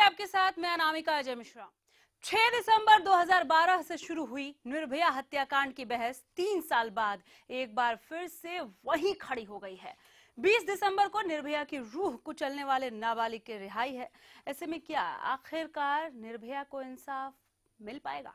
आपके साथ मैं अनामिका अजय मिश्रा। 6 दिसंबर 2012 से शुरू हुई निर्भया हत्याकांड की बहस 3 साल बाद एक बार फिर से वहीं खड़ी हो गई है। 20 दिसंबर को निर्भया की रूह कुचलने वाले नाबालिग की रिहाई है। ऐसे में क्या आखिरकार निर्भया को इंसाफ मिल पाएगा?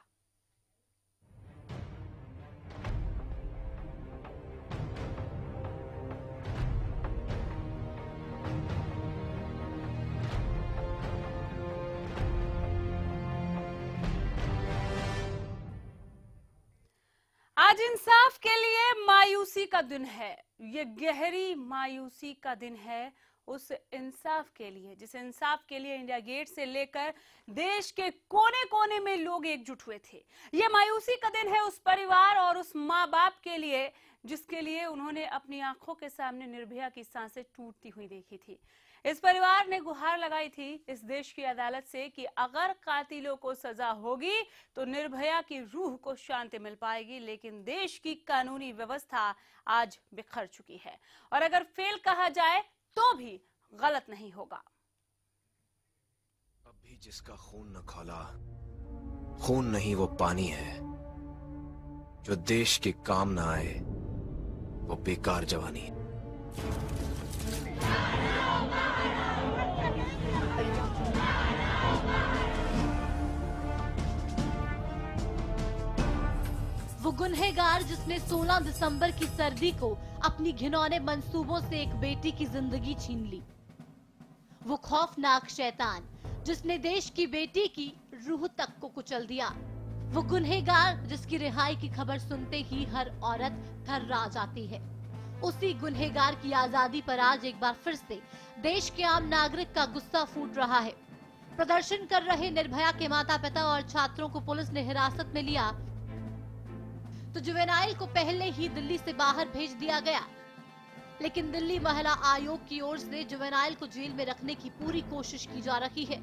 आज इंसाफ के लिए मायूसी का दिन है। ये गहरी मायूसी का दिन है उस इंसाफ के लिए जिस इंसाफ के लिए इंडिया गेट से लेकर देश के कोने कोने में लोग एकजुट हुए थे। ये मायूसी का दिन है उस परिवार और उस माँ बाप के लिए जिसके लिए उन्होंने अपनी आंखों के सामने निर्भया की सांसें टूटती हुई देखी थी। इस परिवार ने गुहार लगाई थी इस देश की अदालत से कि अगर कातिलों को सजा होगी तो निर्भया की रूह को शांति मिल पाएगी। लेकिन देश की कानूनी व्यवस्था आज बिखर चुकी है और अगर फेल कहा जाए तो भी गलत नहीं होगा। अभी जिसका खून न खौला, खून नहीं वो पानी है। जो देश के काम ना आए वो बेकार जवानी। वो गुनहगार जिसने 16 दिसंबर की सर्दी को अपनी घिनौने मंसूबों से एक बेटी की जिंदगी छीन ली। वो खौफनाक शैतान जिसने देश की बेटी की रूह तक को कुचल दिया। वो गुनहगार जिसकी रिहाई की खबर सुनते ही हर औरत थर्रा जाती है। उसी गुनहगार की आजादी पर आज एक बार फिर से देश के आम नागरिक का गुस्सा फूट रहा है। प्रदर्शन कर रहे निर्भया के माता पिता और छात्रों को पुलिस ने हिरासत में लिया तो जुवेनाइल को पहले ही दिल्ली से बाहर भेज दिया गया। लेकिन दिल्ली महिला आयोग की ओर से जुवेनाइल को जेल में रखने की पूरी कोशिश की जा रही है।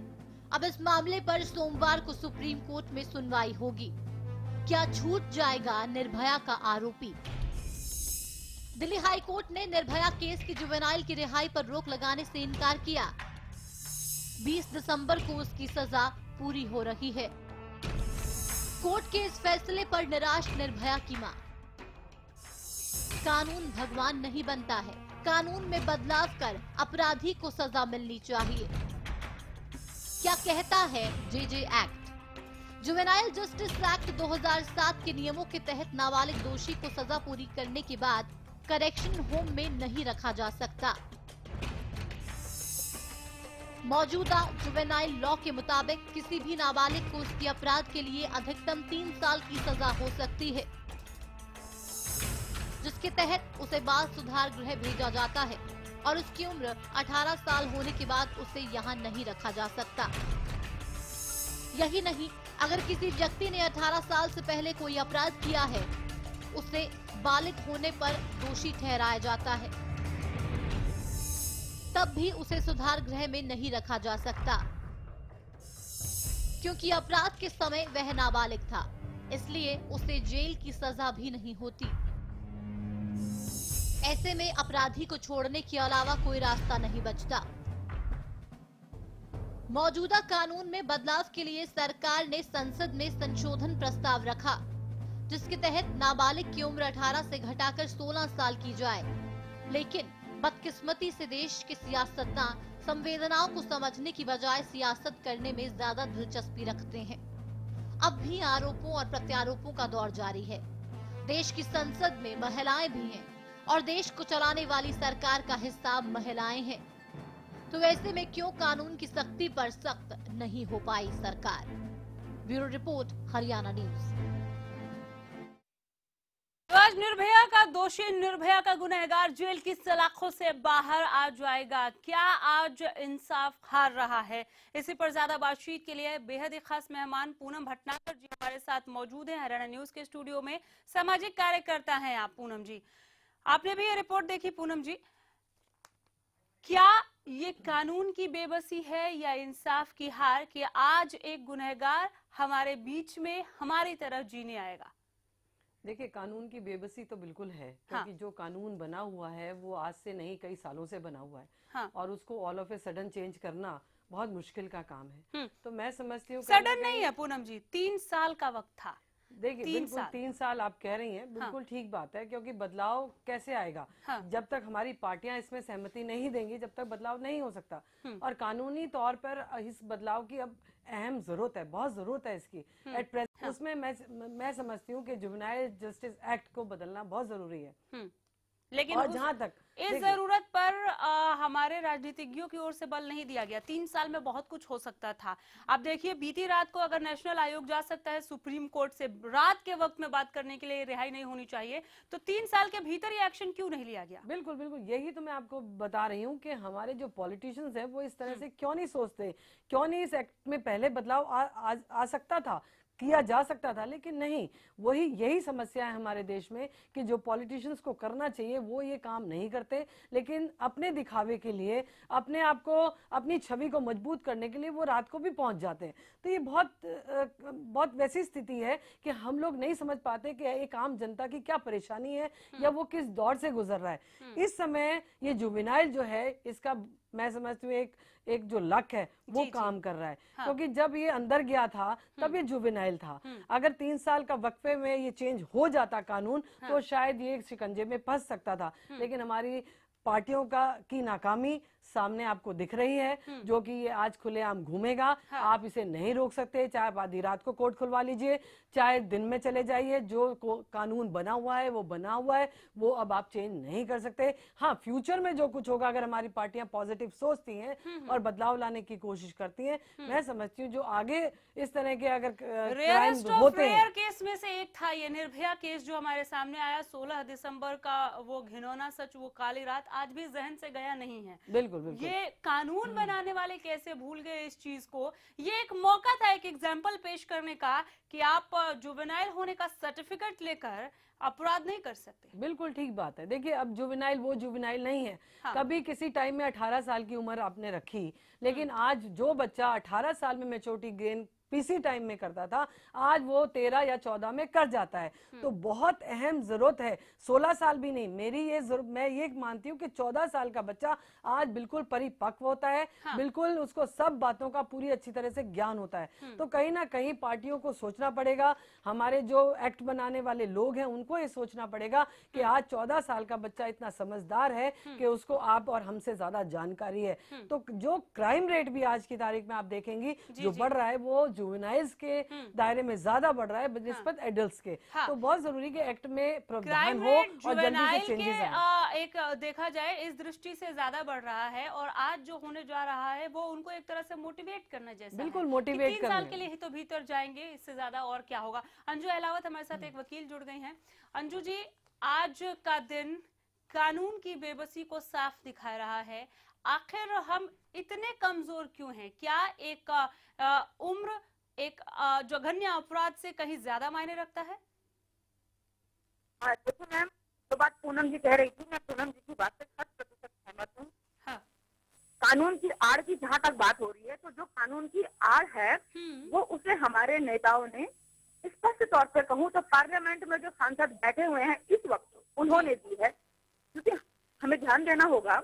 अब इस मामले पर सोमवार को सुप्रीम कोर्ट में सुनवाई होगी। क्या छूट जाएगा निर्भया का आरोपी? दिल्ली हाई कोर्ट ने निर्भया केस की जुवेनाइल की रिहाई पर रोक लगाने से इनकार किया। 20 दिसंबर को उसकी सजा पूरी हो रही है। कोर्ट के इस फैसले पर निराश निर्भया की मां। कानून भगवान नहीं बनता है। कानून में बदलाव कर अपराधी को सजा मिलनी चाहिए। क्या कहता है JJ act? Juvenile justice act 2007 के नियमों के तहत नाबालिग दोषी को सजा पूरी करने के बाद करेक्शन होम में नहीं रखा जा सकता। मौजूदा जुवेनाइल लॉ के मुताबिक किसी भी नाबालिग को उसके अपराध के लिए अधिकतम 3 साल की सजा हो सकती है, जिसके तहत उसे बाल सुधार गृह भेजा जाता है और उसकी उम्र 18 साल होने के बाद उसे यहाँ नहीं रखा जा सकता। यही नहीं, अगर किसी व्यक्ति ने 18 साल से पहले कोई अपराध किया है, उसे बालिग होने पर दोषी ठहराया जाता है, तब भी उसे सुधार गृह में नहीं रखा जा सकता, क्योंकि अपराध के समय वह नाबालिग था। इसलिए उसे जेल की सजा भी नहीं होती। ऐसे में अपराधी को छोड़ने के अलावा कोई रास्ता नहीं बचता। मौजूदा कानून में बदलाव के लिए सरकार ने संसद में संशोधन प्रस्ताव रखा, जिसके तहत नाबालिग की उम्र 18 से घटाकर 16 साल की जाए। लेकिन बदकिस्मती से देश के सियासतदान संवेदनाओं को समझने की बजाय सियासत करने में ज्यादा दिलचस्पी रखते हैं। अब भी आरोपों और प्रत्यारोपों का दौर जारी है। देश की संसद में महिलाएं भी हैं और देश को चलाने वाली सरकार का हिस्सा महिलाएं हैं। तो ऐसे में क्यों कानून की सख्ती पर सख्त नहीं हो पाई सरकार? Bureau report, Haryana news. तो आज निर्भया का दोषी, निर्भया का गुनहगार जेल की सलाखों से बाहर आ जाएगा। क्या आज इंसाफ हार रहा है? इसी पर ज्यादा बातचीत के लिए बेहद ही खास मेहमान पूनम भटनागर जी हमारे साथ मौजूद हैं। हरियाणा न्यूज के स्टूडियो में सामाजिक कार्यकर्ता हैं आप पूनम जी। आपने भी ये रिपोर्ट देखी पूनम जी, क्या ये कानून की बेबसी है या इंसाफ की हार कि आज एक गुनहगार हमारे बीच में हमारी तरह जीने आएगा? देखिए, कानून की बेबसी तो बिल्कुल है, हाँ। क्योंकि जो कानून बना हुआ है वो आज से नहीं कई सालों से बना हुआ है। हाँ। और उसको all of a sudden change करना बहुत मुश्किल का काम है। तो मैं समझती हूँ सडन नहीं है पूनम जी, 3 साल का वक्त था। देखिए, बिल्कुल 3 साल आप कह रही हैं, बिल्कुल ठीक बात है, क्योंकि बदलाव कैसे आएगा? जब तक हमारी पार्टियां इसमें सहमति नहीं देंगी, जब तक बदलाव नहीं हो सकता। और कानूनी तौर पर इस बदलाव की अब अहम जरूरत है, बहुत जरूरत है इसकी एट प्रेजेंट। उसमें मैं समझती हूँ कि जुवेनाइल जस्टिस एक्ट को बदलना बहुत जरूरी है। लेकिन और जहाँ तक इस जरूरत पर हमारे राजनीतिज्ञों की ओर से बल नहीं दिया गया। 3 साल में बहुत कुछ हो सकता था। आप देखिए, बीती रात को अगर नेशनल आयोग जा सकता है सुप्रीम कोर्ट से रात के वक्त में बात करने के लिए, रिहाई नहीं होनी चाहिए, तो 3 साल के भीतर ये एक्शन क्यों नहीं लिया गया? बिल्कुल बिल्कुल, यही तो मैं आपको बता रही हूँ कि हमारे जो पॉलिटिशियंस हैं वो इस तरह से क्यों नहीं सोचते, क्यों नहीं इस एक्ट में पहले बदलाव आ सकता था, किया जा सकता था, लेकिन नहीं। यही समस्या है हमारे देश में कि जो पॉलिटिशियंस को करना चाहिए वो ये काम नहीं करते, लेकिन अपने दिखावे के लिए, अपने आप को, अपनी छवि को मजबूत करने के लिए वो रात को भी पहुंच जाते हैं। तो ये बहुत वैसी स्थिति है कि हम लोग नहीं समझ पाते कि एक आम जनता की क्या परेशानी है या वो किस दौर से गुजर रहा है। इस समय ये जुवेनाइल जो है, इसका मैं समझती हूँ एक जो लक है वो काम कर रहा है। क्योंकि जब ये अंदर गया था तब ये जुवेनाइल था। अगर 3 साल का वक्फे में ये चेंज हो जाता कानून, तो शायद ये शिकंजे में फंस सकता था। लेकिन हमारी पार्टियों की नाकामी सामने आपको दिख रही है, जो कि ये आज खुलेआम घूमेगा। आप इसे नहीं रोक सकते, चाहे आप आधी रात को कोर्ट खुलवा लीजिए, चाहे दिन में चले जाइए। जो कानून बना हुआ है वो बना हुआ है, वो अब आप चेंज नहीं कर सकते। हाँ, फ्यूचर में जो कुछ होगा, अगर हमारी पार्टियां पॉजिटिव सोचती हैं और बदलाव लाने की कोशिश करती हैं, मैं समझती हूँ जो आगे इस तरह के अगर क्राइम होते हैं। केस में से एक था ये निर्भया केस जो हमारे सामने आया 16 दिसंबर का। वो घिनौना सच, वो काली रात आज भी जहन से गया नहीं है। बिल्कुल। ये कानून बनाने वाले कैसे भूल गए इस चीज को? ये एक मौका था एक एग्जाम्पल पेश करने का कि आप जुवेनाइल होने का सर्टिफिकेट लेकर अपराध नहीं कर सकते। बिल्कुल ठीक बात है। देखिए, अब जुवेनाइल वो जुवेनाइल नहीं है। कभी किसी टाइम में 18 साल की उम्र आपने रखी, लेकिन आज जो बच्चा 18 साल में मैच्योरिटी गेन पीसी टाइम में करता था, आज वो 13 या 14 में कर जाता है। तो बहुत अहम जरूरत है। 16 साल भी नहीं, मैं ये मानती हूँ कि 14 साल का बच्चा आज बिल्कुल परिपक्व होता है। बिल्कुल उसको सब बातों का पूरी अच्छी तरह से ज्ञान होता है। तो कहीं ना कहीं पार्टियों को सोचना पड़ेगा, हमारे जो एक्ट बनाने वाले लोग हैं उनको ये सोचना पड़ेगा कि आज 14 साल का बच्चा इतना समझदार है कि उसको आप और हमसे ज्यादा जानकारी है। तो जो क्राइम रेट भी आज की तारीख में आप देखेंगी जो बढ़ रहा है, वो जुवेनाइल्स के दायरे में ज्यादा बढ़ रहा है बनिस्बत एडल्ट्स के। तो बहुत जरूरी कि एक्ट में प्रावधान हो और जल्दी से चेंजेस आए। एक देखा जाए इस दृष्टि से ज्यादा बढ़ रहा है, और आज जो होने जा रहा है वो उनको एक तरह से मोटिवेट करना जैसा बिल्कुल मोटिवेट करना। 3 साल के लिए ही तो भीतर जाएंगे, इससे ज्यादा और क्या होगा। अंजू अहलावत हमारे साथ एक वकील जुड़ गई हैं। अंजू जी, आज का दिन कानून की बेबसी को साफ दिखा रहा है। आखिर हम इतने कमजोर क्यों हैं? क्या एक उम्र एक जघन्य अपराध से कहीं ज्यादा मायने रखता है? देखो मैम, तो बात पूनम जी कह रही थी, मैं पूनम जी की बात से 100% सहमत हूँ। कानून की आड़ की जहाँ तक बात हो रही है, तो जो कानून की आड़ है वो उसे हमारे नेताओं ने स्पष्ट तौर पे कहूँ तो पार्लियामेंट में जो सांसद बैठे हुए हैं इस वक्त उन्होंने दी है। क्योंकि हमें ध्यान देना होगा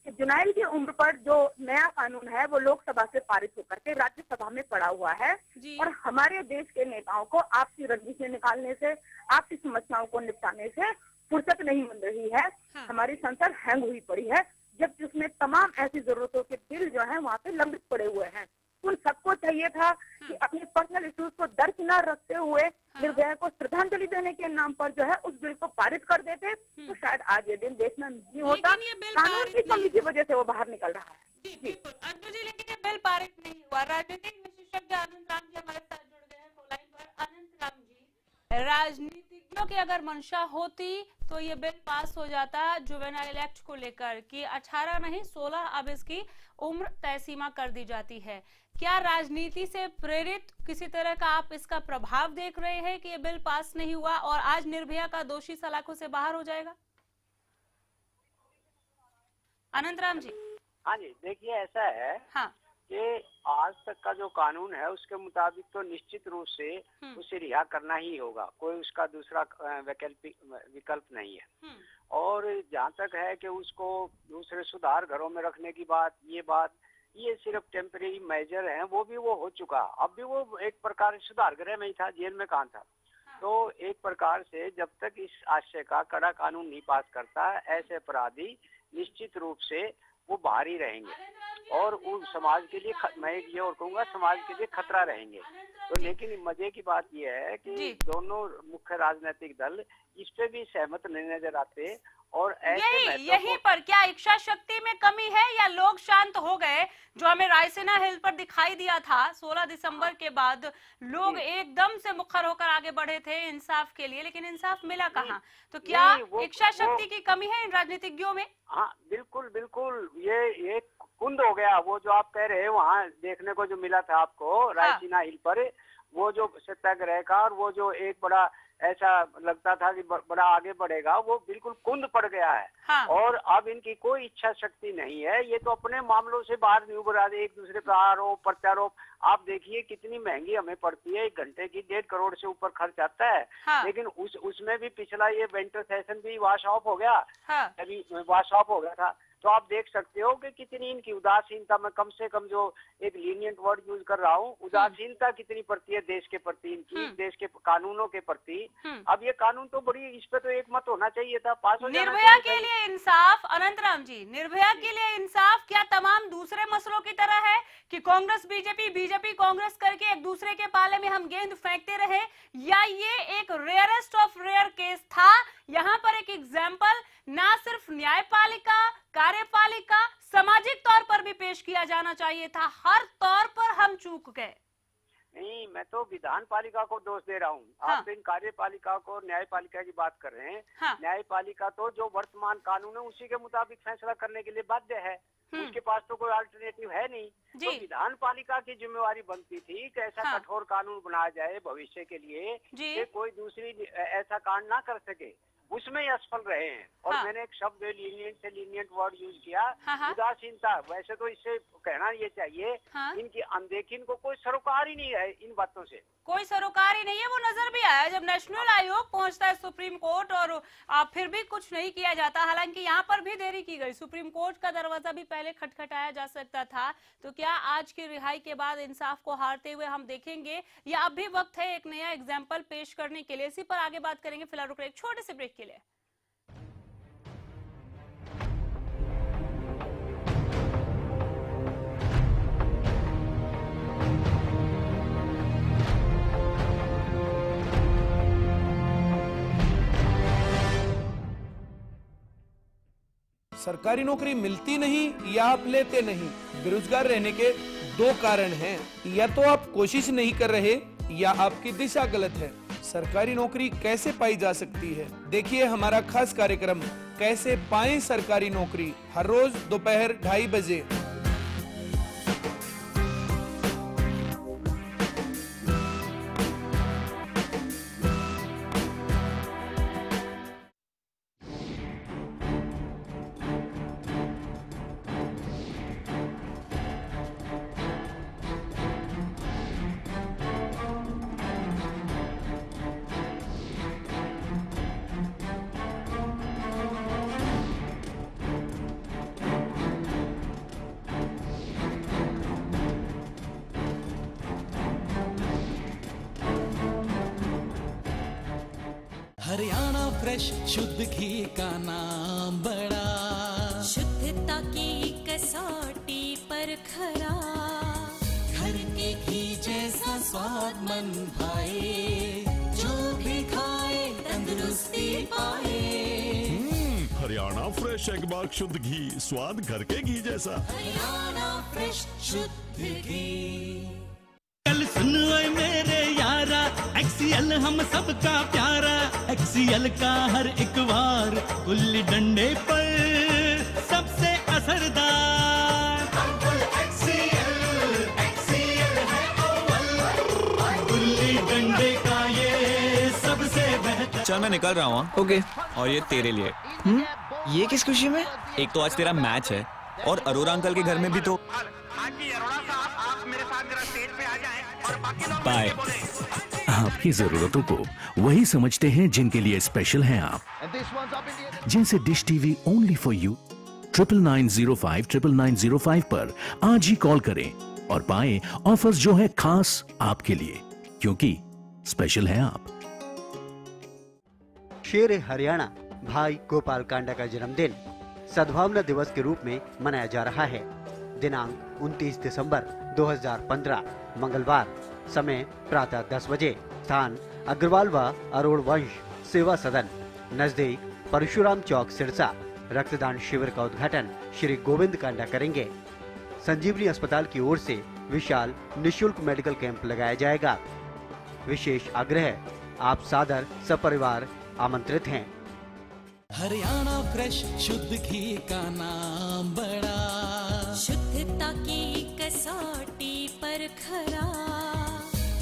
जुवेनाइल की उम्र पर जो नया कानून है वो लोकसभा से पारित होकर के राज्यसभा में पड़ा हुआ है, और हमारे देश के नेताओं को आपसी रंजिशें निकालने से, आपसी समस्याओं को निपटाने से फुर्सत नहीं मिल रही है। हमारी संसद हैंग हुई पड़ी है, जबकि उसमें तमाम ऐसी जरूरतों के बिल जो है वहाँ पे लंबित पड़े हुए हैं। उन सबको चाहिए था कि अपने पर्सनल इश्यूज को दरकिनार रखते हुए निर्भया को श्रद्धांजलि देने के नाम पर जो है उस बिल को पारित कर देते, तो शायद आज ये दिन देखना नहीं होता। कानून की कमी की वजह से वो बाहर निकल रहा है। अंजू जी, लेकिन ये बिल पारित नहीं हुआ। राजनीतिक विशेषज्ञ अनंत राम जी हमारे साथ जुड़ गए हैं फोन लाइन पर। अनंत राम जी, राजनीतिक राजनीतिज्ञों की अगर मंशा होती तो ये बिल पास हो जाता जुवेनाइल एक्ट को लेकर कि 18 नहीं 16 अब इसकी उम्र तय सीमा कर दी जाती है। क्या राजनीति से प्रेरित किसी तरह का आप इसका प्रभाव देख रहे हैं कि ये बिल पास नहीं हुआ और आज निर्भया का दोषी सलाखों से बाहर हो जाएगा? अनंतराम जी। हाँ जी, देखिए ऐसा है हाँ कि आज तक का जो कानून है उसके मुताबिक तो निश्चित रूप से उसे रिहा करना ही होगा, कोई उसका दूसरा विकल्प नहीं है। और जहाँ तक है कि उसको दूसरे सुधार घरों में रखने की बात, ये सिर्फ टेम्परेरी मेजर है, वो भी वो हो चुका। अब भी वो एक प्रकार से सुधार गृह में ही था, जेल में कहाँ था। तो एक प्रकार से जब तक इस आशय का कड़ा कानून नहीं पास करता, ऐसे अपराधी निश्चित रूप से वो बाहर ही रहेंगे और उन समाज के लिए मैं ये और कहूँगा समाज के लिए खतरा रहेंगे। तो लेकिन मजे की बात यह है कि दोनों मुख्य राजनीतिक दल इस पे भी सहमत नहीं नजर आते। और यही पर क्या इच्छा शक्ति में कमी है या लोग शांत हो गए? जो हमें रायसीना हिल पर दिखाई दिया था 16 दिसंबर के बाद, लोग एकदम से मुखर होकर आगे बढ़े थे इंसाफ के लिए, लेकिन इंसाफ मिला कहाँ? तो क्या इच्छा शक्ति की कमी है इन राजनीतिज्ञों में? हाँ बिल्कुल बिल्कुल, ये कुंद हो गया। वो जो आप कह रहे हैं वहाँ देखने को जो मिला था आपको रायसीना हिल पर, वो जो सत्याग्रह का और वो जो एक बड़ा ऐसा लगता था कि बड़ा आगे बढ़ेगा, वो बिल्कुल कुंद पड़ गया है। हाँ। और अब इनकी कोई इच्छा शक्ति नहीं है। ये तो अपने मामलों से बाहर नहीं उभर रहे, एक दूसरे पर आरोप प्रत्यारोप। आप देखिए कितनी महंगी हमें पड़ती है, 1 घंटे की 1.5 करोड़ से ऊपर खर्च आता है। हाँ। लेकिन उसमें भी पिछला ये विंटर सेशन भी वॉश ऑफ हो गया। हाँ। अभी वॉश ऑफ हो गया था। तो आप देख सकते हो कि कितनी इनकी उदासीनता, मैं कम से कम जो एक लीनियंट वर्ड यूज कर रहा हूँ, उदासीनता कितनी पड़ती है देश के प्रति, इनकी देश के कानूनों के प्रति। अब ये कानून तो बड़ी, इस पे तो एक मत होना चाहिए था, पास हो जाना चाहिए। निर्भया के लिए इंसाफ, अनंतराम जी, निर्भया के लिए इंसाफ क्या तमाम दूसरे मसलों की तरह है कि कांग्रेस बीजेपी कांग्रेस करके एक दूसरे के पाले में हम गेंद फेंकते रहे, या ये एक रेयरेस्ट ऑफ रेयर केस था? यहाँ पर एक एग्जाम्पल ना सिर्फ न्यायपालिका, कार्यपालिका, सामाजिक तौर पर भी पेश किया जाना चाहिए था। हर तौर पर हम चूक गए। नहीं, मैं तो विधान पालिका को दोष दे रहा हूँ। हाँ। आप इन कार्यपालिका को न्यायपालिका की बात कर रहे हैं। हाँ। न्यायपालिका तो जो वर्तमान कानून है उसी के मुताबिक फैसला करने के लिए बाध्य है, उसके पास तो कोई अल्टरनेटिव है नहीं। तो विधान पालिका की जिम्मेवारी बनती थी कि ऐसा कठोर कानून बनाया जाए भविष्य के लिए कि कोई दूसरी ऐसा कांड ना कर सके। उसमें ही असफल रहे हैं। और मैंने एक शब्द लीनियंट से लीनियंट वर्ड यूज किया, उदासीनता। वैसे तो इससे कहना ये चाहिए इनकी अनदेखी, इनको कोई सरोकार ही नहीं है इन बातों से, कोई सरोकार ही नहीं है। वो नजर भी आया जब नेशनल आयोग पहुंचता है सुप्रीम कोर्ट और फिर भी कुछ नहीं किया जाता। हालांकि यहाँ पर भी देरी की गई, सुप्रीम कोर्ट का दरवाजा भी पहले खटखटाया जा सकता था। तो क्या आज की रिहाई के बाद इंसाफ को हारते हुए हम देखेंगे, या अब भी वक्त है एक नया एग्जाम्पल पेश करने के लिए? इसी पर आगे बात करेंगे। फिलहाल रुक रहे एक छोटे से ब्रेक के लिए। सरकारी नौकरी मिलती नहीं या आप लेते नहीं, बेरोजगार रहने के 2 कारण हैं। या तो आप कोशिश नहीं कर रहे या आपकी दिशा गलत है। सरकारी नौकरी कैसे पाई जा सकती है? देखिए हमारा खास कार्यक्रम कैसे पाएं सरकारी नौकरी, हर रोज दोपहर 2:30 बजे। हरियाणा फ्रेश शुद्ध घी का नाम बड़ा, शुद्धता की कसौटी पर खरा, घर के घी जैसा स्वाद मन भाए, जो भी खाए तंदुरुस्ती पाए। हरियाणा फ्रेश एगबाग शुद्ध घी, स्वाद घर के घी जैसा। हरियाणा फ्रेश शुद्ध घी। सुन ओए मेरे यारा, एक्सीएल हम सबका प्यारा, एक्सीएल का हर एक वार गुल्ली डंडे पर सबसे असरदार। एक्सीएल है अव्वल, गुल्ली डंडे का ये सबसे बेहतर। चल मैं निकल रहा हूँ। ओके। और ये तेरे लिए। ये किस खुशी में? एक तो आज तेरा मैच है और अरोरा अंकल के घर में भी तो। बाय। आपकी जरूरतों को वही समझते हैं जिनके लिए स्पेशल हैं आप, जिनसे dish TV only for you 9905 पर आज ही कॉल करें और पाएं ऑफर्स जो है खास आपके लिए, क्योंकि स्पेशल है आप। शेर हरियाणा भाई गोपाल कांडा का जन्मदिन सद्भावना दिवस के रूप में मनाया जा रहा है। दिनांक 29 दिसंबर 2015 मंगलवार, समय प्रातः 10 बजे, स्थान अग्रवाल व अरोड़ वंश सेवा सदन नजदीक परशुराम चौक सिरसा। रक्तदान शिविर का उद्घाटन श्री गोविंद कांडा करेंगे। संजीवनी अस्पताल की ओर से विशाल निशुल्क मेडिकल कैंप लगाया जाएगा। विशेष आग्रह, आप सादर सपरिवार आमंत्रित हैं। हरियाणा फ्रेश शुद्ध घी का नाम बड़ा, शुद्धता की कसौटी पर खरा,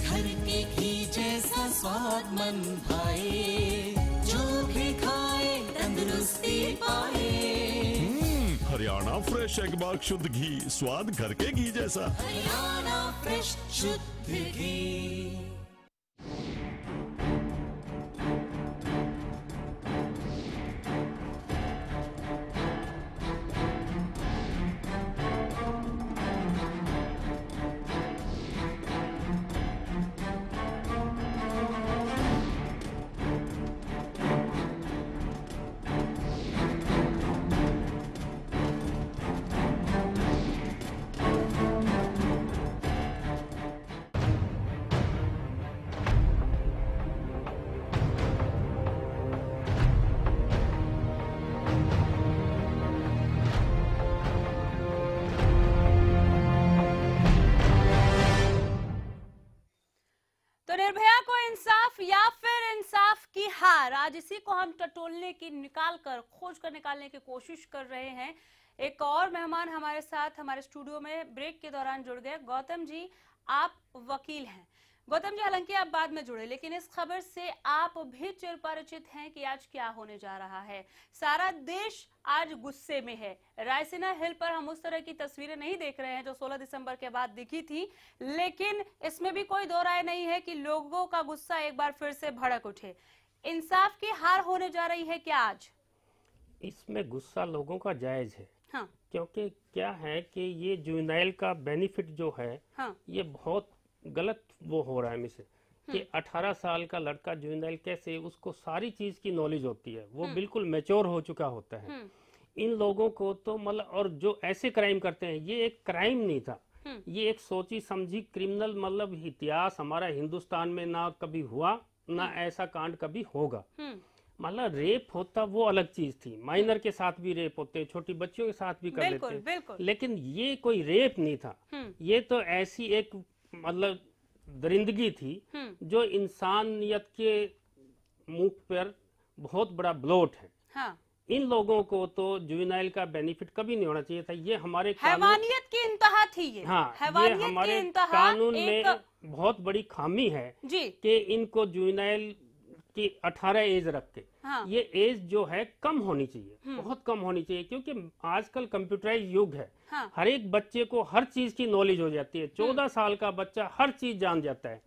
घर के घी जैसा स्वाद मन भाए, जो भी खाए तंदुरुस्ती पाए। हरियाणा फ्रेश एगबाग शुद्ध घी, स्वाद घर के घी जैसा। हरियाणा फ्रेश शुद्ध घी। निर्भया को इंसाफ या फिर इंसाफ की हार, आज इसी को हम टटोलने की खोज कर निकालने की कोशिश कर रहे हैं। एक और मेहमान हमारे साथ हमारे स्टूडियो में ब्रेक के दौरान जुड़ गए। गौतम जी, आप वकील हैं। गौतम जी, हालांकि आप बाद में जुड़े, लेकिन इस खबर से आप भी चिरपरिचित हैं कि आज क्या होने जा रहा है। सारा देश आज गुस्से में है। रायसीना हिल पर हम उस तरह की तस्वीरें नहीं देख रहे हैं जो 16 दिसंबर के बाद दिखी थी, लेकिन इसमें भी कोई दो राय नहीं है कि लोगों का गुस्सा एक बार फिर से भड़क उठे। इंसाफ की हार होने जा रही है क्या आज? इसमें गुस्सा लोगों का जायज है। हाँ। क्योंकि क्या है कि ये जुवेनाइल का बेनिफिट जो है, हाँ। ये बहुत गलत वो हो रहा है मिसे कि 18 साल का लड़का जुवेनाइल कैसे, उसको सारी चीज की नॉलेज होती है, वो बिल्कुल मैच्योर हो चुका होता है। इन लोगों को तो मतलब, और जो ऐसे क्राइम करते हैं, ये एक क्राइम नहीं था, ये एक सोची समझी क्रिमिनल, मतलब इतिहास हमारा हिंदुस्तान में ना कभी हुआ ना ऐसा कांड कभी होगा। मतलब रेप होता वो अलग चीज थी, माइनर के साथ भी रेप होते, छोटी बच्चियों के साथ भी कर लेते, लेकिन ये कोई रेप नहीं था। ये तो ऐसी एक मतलब दरिंदगी थी जो इंसानियत के मुंह पर बहुत बड़ा ब्लोट है। हाँ। इन लोगों को तो जुवेनाइल का बेनिफिट कभी नहीं होना चाहिए था। ये हमारे हैवानियत की इंतहा थी ये। हाँ, ये हमारे कानून में बहुत बड़ी खामी है कि इनको जुवेनाइल की 18 एज रख के, हाँ। ये एज जो है कम होनी चाहिए, बहुत कम होनी चाहिए, क्योंकि आजकल कंप्यूटराइज युग है। हाँ। हर एक बच्चे को हर चीज की नॉलेज हो जाती है। 14 साल का बच्चा हर चीज जान जाता है,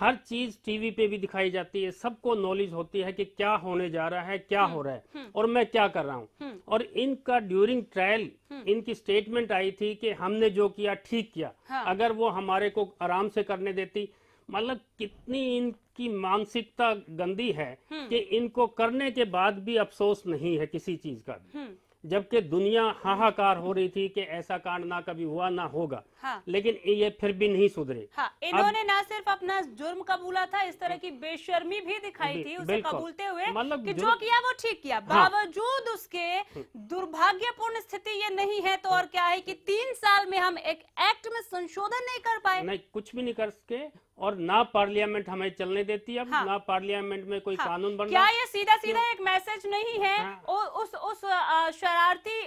हर चीज टीवी पे भी दिखाई जाती है, सबको नॉलेज होती है कि क्या होने जा रहा है, क्या हो रहा है और मैं क्या कर रहा हूँ। और इनका ड्यूरिंग ट्रायल इनकी स्टेटमेंट आई थी कि हमने जो किया ठीक किया। हाँ। अगर वो हमारे को आराम से करने देती, मतलब कितनी इनकी मानसिकता गंदी है कि इनको करने के बाद भी अफसोस नहीं है किसी चीज का भी। जबकि दुनिया हाहाकार हो रही थी कि ऐसा कांड ना कभी हुआ ना होगा। हाँ। लेकिन ये फिर भी नहीं सुधरे। हाँ, इन्होंने ना सिर्फ अपना जुर्म कबूला था, इस तरह की बेशर्मी भी दिखाई थी उसे कबूलते हुए मतलब कि जो किया वो ठीक किया। बावजूद उसके दुर्भाग्यपूर्ण स्थिति ये नहीं है तो और क्या है कि 3 साल में हम एक एक्ट में संशोधन नहीं कर पाए। नहीं, कुछ भी नहीं कर सके, और ना पार्लियामेंट हमें चलने देती अब। हाँ। ना पार्लियामेंट में कोई कानून बन क्या ये सीधा सीधा एक मैसेज नहीं है उस शरारती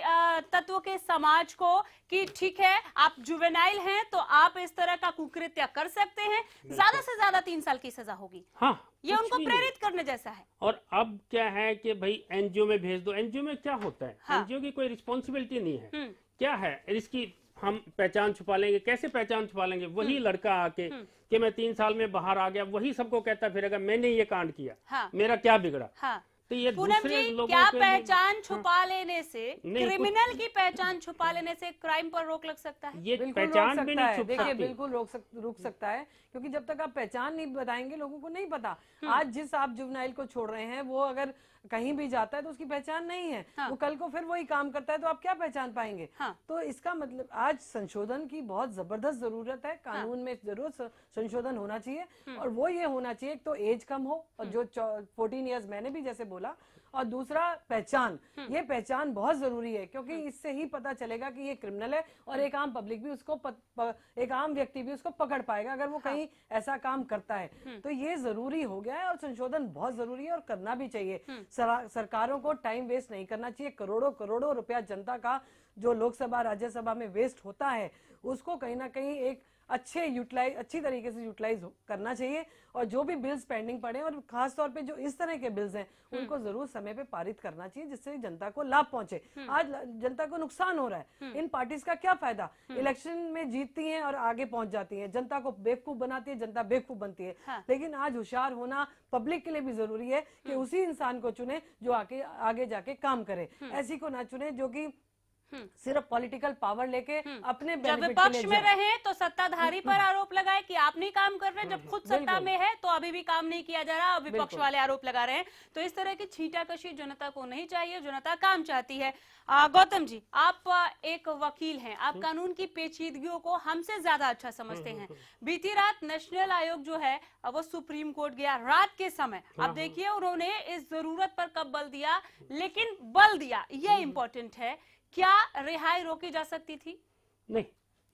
तत्व के समाज को कि ठीक है आप जुवेनाइल हैं तो आप इस तरह का कुकृत्य कर सकते हैं, ज्यादा से ज्यादा 3 साल की सजा होगी। हाँ, ये उनको प्रेरित करने जैसा है। और अब क्या है कि भाई एनजीओ में भेज दो। एनजीओ में क्या होता है? हाँ। एनजीओ की कोई रिस्पॉन्सिबिलिटी नहीं है। क्या है इसकी, हम पहचान छुपा लेंगे। कैसे पहचान छुपा लेंगे? वही लड़का आके कि मैं 3 साल में बाहर आ गया, वही सबको कहता फिरेगा मैंने ये कांड किया। हाँ। मेरा क्या बिगड़ा? हाँ। तो ये दूसरे लोगों क्या पहचान छुपा लेने से, क्रिमिनल की पहचान छुपा लेने से क्राइम पर रोक लग सकता है? ये पहचान भी नहीं छुप देखिए, बिल्कुल रुक सकता है, क्योंकि जब तक आप पहचान नहीं बताएंगे लोगों को नहीं पता। आज जिस आप जुवेनाइल को छोड़ रहे हैं वो अगर कहीं भी जाता है तो उसकी पहचान नहीं है। हाँ। वो कल को फिर वही काम करता है तो आप क्या पहचान पाएंगे? हाँ। तो इसका मतलब आज संशोधन की बहुत जबरदस्त जरूरत है। कानून में जरूर संशोधन होना चाहिए और वो ये होना चाहिए तो एज कम हो, और जो 14 इयर्स मैंने भी जैसे बोला, और दूसरा पहचान। ये पहचान बहुत जरूरी है, क्योंकि इससे ही पता चलेगा कि ये क्रिमिनल है और एक आम पब्लिक भी उसको एक आम व्यक्ति भी उसको पकड़ पाएगा अगर वो कहीं ऐसा काम करता है। तो ये जरूरी हो गया है और संशोधन बहुत जरूरी है और करना भी चाहिए। सरकारों को टाइम वेस्ट नहीं करना चाहिए। करोड़ों करोड़ों रुपया जनता का जो लोकसभा राज्यसभा में वेस्ट होता है उसको कहीं ना कहीं एक अच्छी तरीके से यूटिलाइज करना चाहिए। और जो भी बिल्स पेंडिंग पड़े और खास तौर पे जो इस तरह के बिल्स हैं उनको जरूर समय पे पारित करना चाहिए, जिससे जनता को लाभ पहुंचे। आज जनता को नुकसान हो रहा है। इन पार्टीज का क्या फायदा? इलेक्शन में जीतती हैं और आगे पहुंच जाती हैं, जनता को बेवकूफ बनाती है, जनता बेवकूफ बनती है। लेकिन आज होशियार होना पब्लिक के लिए भी जरूरी है कि उसी इंसान को चुने जो आगे जाके काम करे, ऐसी को ना चुने जो कि सिर्फ पॉलिटिकल पावर लेके अपने जब विपक्ष में रहे तो सत्ताधारी पर आरोप लगाए कि आप नहीं काम कर रहे, जब खुद सत्ता में है तो अभी भी काम नहीं किया जा रहा, विपक्ष वाले आरोप लगा रहे हैं। तो इस तरह की छींटाकशी जनता को नहीं चाहिए, जनता काम चाहती है। गौतम जी, आप एक वकील हैं, आप कानून की पेचीदगियों को हमसे ज्यादा अच्छा समझते हैं। बीती रात नेशनल आयोग जो है वो सुप्रीम कोर्ट गया रात के समय। अब देखिए उन्होंने इस जरूरत पर कब बल दिया, लेकिन बल दिया, ये इंपॉर्टेंट है। क्या रिहाई रोकी जा सकती थी? नहीं,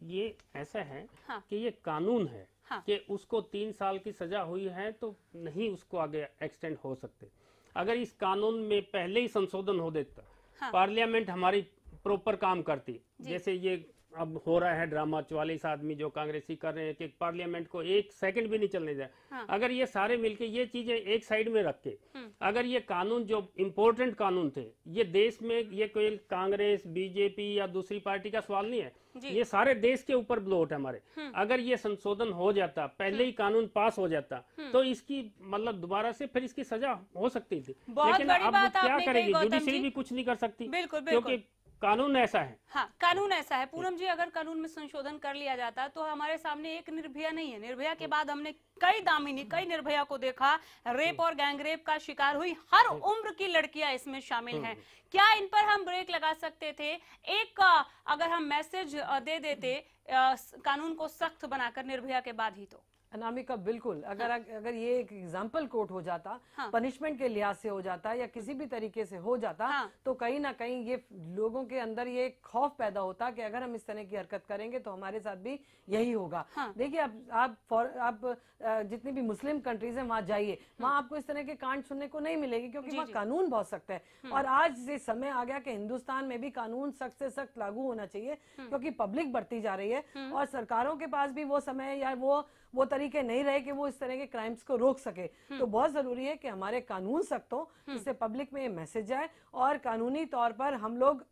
ये ऐसा है कि ये कानून है कि उसको 3 साल की सजा हुई है तो नहीं उसको आगे एक्सटेंड हो सकते। अगर इस कानून में पहले ही संशोधन हो देता, पार्लियामेंट हमारी प्रॉपर काम करती, जैसे ये अब हो रहा है ड्रामा 44 आदमी जो कांग्रेसी कर रहे हैं कि पार्लियामेंट को 1 सेकंड भी नहीं चलने जाए। अगर ये सारे मिलके ये चीजें एक साइड में रख के अगर ये कानून जो इम्पोर्टेंट कानून थे, ये देश में, ये कोई कांग्रेस बीजेपी या दूसरी पार्टी का सवाल नहीं है, ये सारे देश के ऊपर ब्लोट है हमारे। अगर ये संशोधन हो जाता, पहले ही कानून पास हो जाता तो इसकी मतलब दोबारा से फिर इसकी सजा हो सकती थी। लेकिन अब क्या करेगी जुडिशरी भी कुछ नहीं कर सकती, क्योंकि कानून ऐसा है। हाँ, कानून ऐसा है। पूनम जी, अगर कानून में संशोधन कर लिया जाता तो हमारे सामने एक निर्भया नहीं है। निर्भया के बाद हमने कई दामिनी, कई निर्भया को देखा, रेप और गैंगरेप का शिकार हुई हर उम्र की लड़कियां इसमें शामिल हैं। क्या इन पर हम ब्रेक लगा सकते थे? एक अगर हम मैसेज दे देते कानून को सख्त बनाकर निर्भया के बाद ही तो। अनामिका, बिल्कुल, अगर ये एक एग्जाम्पल कोर्ट हो जाता, पनिशमेंट के लिहाज से हो जाता या किसी भी तरीके से हो जाता, तो कहीं ना कहीं ये लोगों के अंदर ये खौफ पैदा होता कि अगर हम इस तरह की हरकत करेंगे तो हमारे साथ भी यही होगा। देखिए, आप जितनी भी मुस्लिम कंट्रीज हैं वहां जाइए, वहां आपको इस तरह के कांड सुनने को नहीं मिलेगी, क्योंकि वहाँ कानून बहुत सख्त है। और आज ये समय आ गया कि हिंदुस्तान में भी कानून सख्त से सख्त लागू होना चाहिए, क्योंकि पब्लिक बढ़ती जा रही है और सरकारों के पास भी वो समय या वो तरीके नहीं रहे कि वो इस तरह के क्राइम्स को रोक सके। तो बहुत जरूरी है कि हमारे कानून सख्त हो, जिससे पब्लिक में ये मैसेज जाए और कानूनी तौर पर हम लोग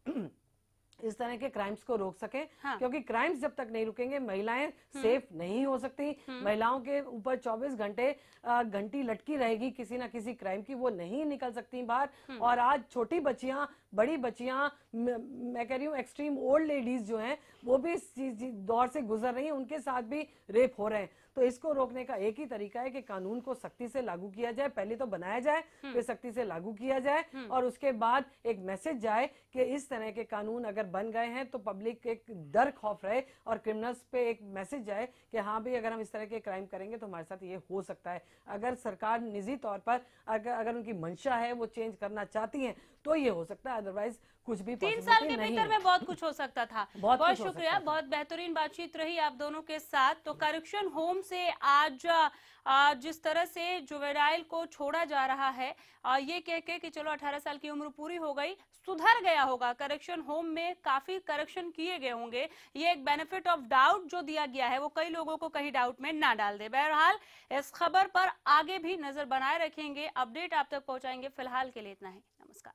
इस तरह के क्राइम्स को रोक सके। हाँ। क्योंकि क्राइम्स जब तक नहीं रुकेंगे महिलाएं सेफ नहीं हो सकती। महिलाओं के ऊपर 24 घंटे घंटी लटकी रहेगी किसी ना किसी क्राइम की, वो नहीं निकल सकती बाहर। और आज छोटी बच्चियां, बड़ी बच्चियां, मैं कह रही हूँ एक्सट्रीम ओल्ड लेडीज जो हैं वो भी इस दौर से गुजर रही हैं, उनके साथ भी रेप हो रहे हैं। तो इसको रोकने का एक ही तरीका है कि कानून को सख्ती से लागू किया जाए। पहले तो बनाया जाए, फिर सख्ती से लागू किया जाए, और उसके बाद एक मैसेज जाए कि इस तरह के कानून अगर बन गए हैं तो पब्लिक एक डर खौफ रहे, और क्रिमिनल्स पे एक मैसेज जाए कि हाँ भाई अगर हम इस तरह के क्राइम करेंगे तो हमारे साथ ये हो सकता है। अगर सरकार निजी तौर पर अगर उनकी मंशा है, वो चेंज करना चाहती हैं तो ये हो सकता है, अदरवाइज कुछ भी 3 साल के भीतर में बहुत कुछ हो सकता था। बहुत शुक्रिया, बहुत बेहतरीन बातचीत रही आप दोनों के साथ। तो करेक्शन होम से आज जिस तरह से जुवेनाइल को छोड़ा जा रहा है, ये कह के कि चलो 18 साल की उम्र पूरी हो गई, सुधर गया होगा, करेक्शन होम में काफी करेक्शन किए गए होंगे, ये एक बेनिफिट ऑफ डाउट जो दिया गया है वो कई लोगों को कहीं डाउट में ना डाल दे। बहरहाल इस खबर पर आगे भी नजर बनाए रखेंगे, अपडेट आप तक पहुंचाएंगे। फिलहाल के लिए इतना ही, नमस्कार।